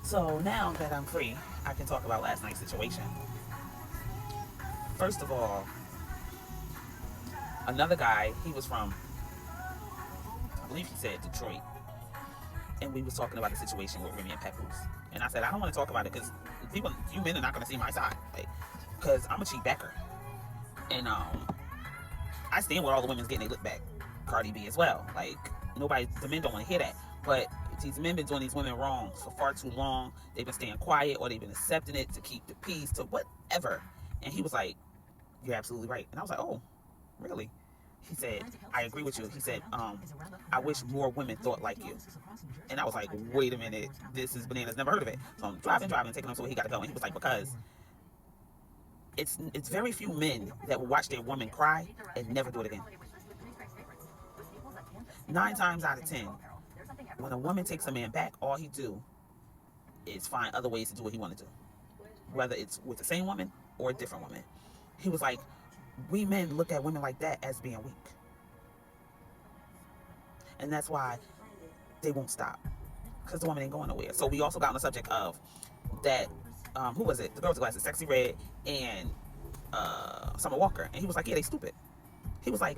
So now that I'm free, I can talk about last night's situation. First of all, another guy, he was from, I believe he said Detroit, and we was talking about the situation with Remy and Pebbles. And I said, I don't want to talk about it because people, you men are not going to see my side, like, because I'm a cheap backer. And I stand with all the women's getting their look back. Cardi B as well. Like, nobody, the men don't want to hear that. But these men been doing these women wrong for far too long. They've been staying quiet, or they've been accepting it to keep the peace, to whatever. And he was like, you're absolutely right. And I was like, oh, really? He said, I agree with you. He said, I wish more women thought like you. And I was like, wait a minute, this is bananas, never heard of it. So I'm driving, taking him to where he got to go. And he was like, because it's very few men that will watch their woman cry and never do it again. 9 times out of 10, when a woman takes a man back, all he do is find other ways to do what he want to do, whether it's with the same woman or a different woman. He was like, we men look at women like that as being weak, and that's why they won't stop, because the woman ain't going nowhere. So we also got on the subject of that, who was it, the girl with the glasses, Sexy Red and Summer Walker, and he was like, yeah, they stupid. He was like,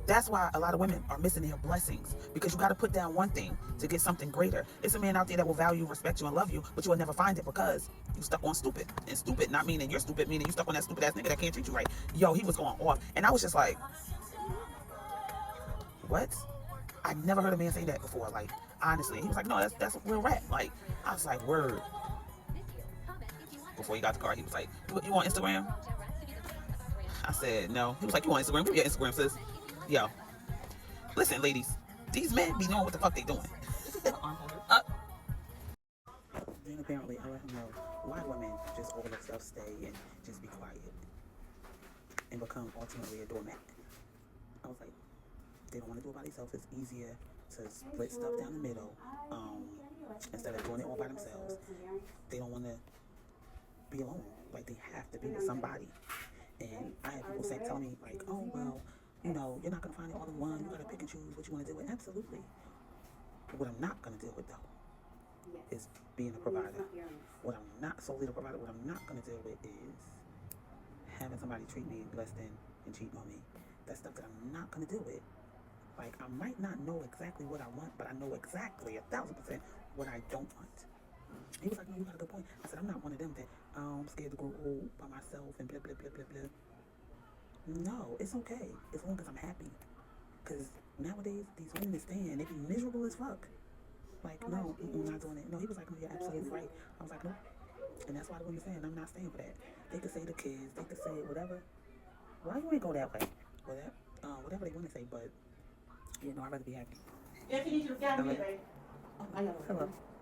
that's why a lot of women are missing their blessings, because you got to put down one thing to get something greater. It's a man out there that will value, respect you, and love you, but you will never find it because you stuck on stupid. And stupid not meaning you're stupid, meaning you stuck on that stupid ass nigga that can't treat you right. Yo, he was going off, and I was just like, what? I never heard a man say that before. Like, honestly, he was like, no, that's real rap. Like, I was like, word. Before he got the car, he was like, you on Instagram? I said, no. He was like, you on Instagram? Give me your Instagram, sis. Yo, listen, ladies, these men be knowing what the fuck they doing. Then apparently I let him know why women just overlook stuff, stay, and just be quiet, and become ultimately a doormat. I was like, they don't want to do it by themselves. It's easier to split stuff down the middle, instead of doing it all by themselves. They don't want to be alone. Like, they have to be with somebody. And I had people telling me, like, oh, well, you know, you're not going to find it all in one. You got to pick and choose what you want to deal with. Absolutely. But what I'm not going to deal with, though, is being a provider. What I'm not solely the provider, what I'm not going to deal with is having somebody treat me less than and cheating on me. That's stuff that I'm not going to deal with. Like, I might not know exactly what I want, but I know exactly 1,000% what I don't want. He was like, no, you got a good point. I said, I'm not one of them that I'm scared to grow old by myself and blah, blah, blah, blah, blah. No, it's okay as long as I'm happy. Because nowadays, these women staying, they be miserable as fuck. Like, no, I'm not doing it. No, he was like, no, you're absolutely right. I was like, no. And that's why the women saying, I'm not staying for that. They could say the kids, they could say whatever. Why you ain't go that way? Whatever they want to say, but, you know, I'd rather be happy. Hello.